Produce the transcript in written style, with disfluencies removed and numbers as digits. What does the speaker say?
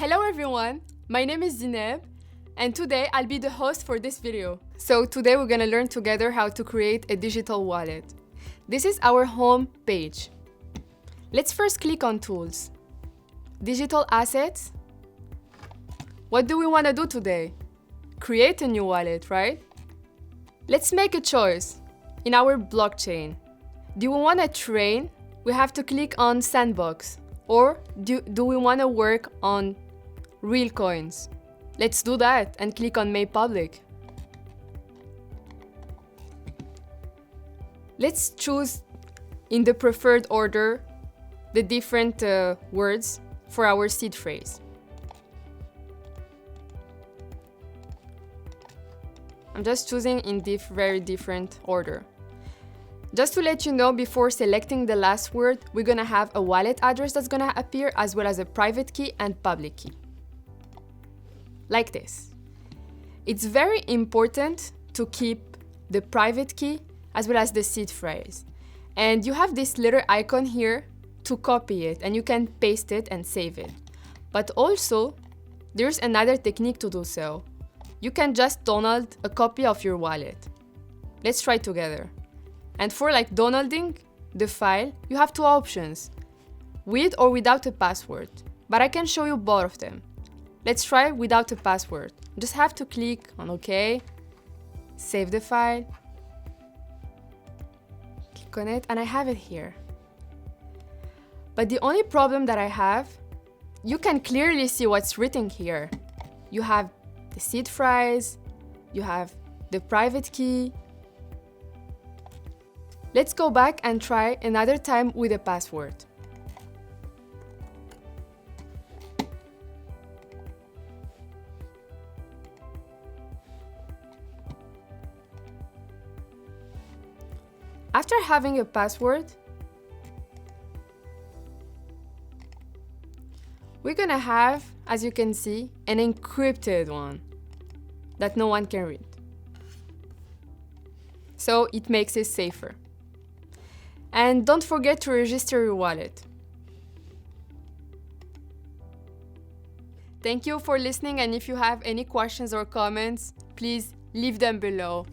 Hello everyone, my name is Zineb and today I'll be the host for this video. So today we're gonna learn together how to create a digital wallet. This is our home page. Let's first click on Tools. Digital Assets. What do we want to do today? Create a new wallet, right? Let's make a choice in our blockchain. Do we want to train? We have to click on Sandbox. Or do we want to work on real coins? Let's do that and click on Make Public. Let's choose in the preferred order the different words for our seed phrase. I'm just choosing in very different order. Just to let you know, before selecting the last word, we're gonna have a wallet address that's gonna appear as well as a private key and public key. Like this. It's very important to keep the private key as well as the seed phrase. And you have this little icon here to copy it and you can paste it and save it. But also, there's another technique to do so. You can just download a copy of your wallet. Let's try together. And for downloading the file, you have two options, with or without a password, but I can show you both of them. Let's try without a password. Just have to click on OK, save the file, click on it, and I have it here. But the only problem that I have, you can clearly see what's written here. You have the seed phrase, you have the private key. Let's go back and try another time with a password. After having a password, we're gonna have, as you can see, an encrypted one that no one can read. So it makes it safer. And don't forget to register your wallet. Thank you for listening, and if you have any questions or comments, please leave them below.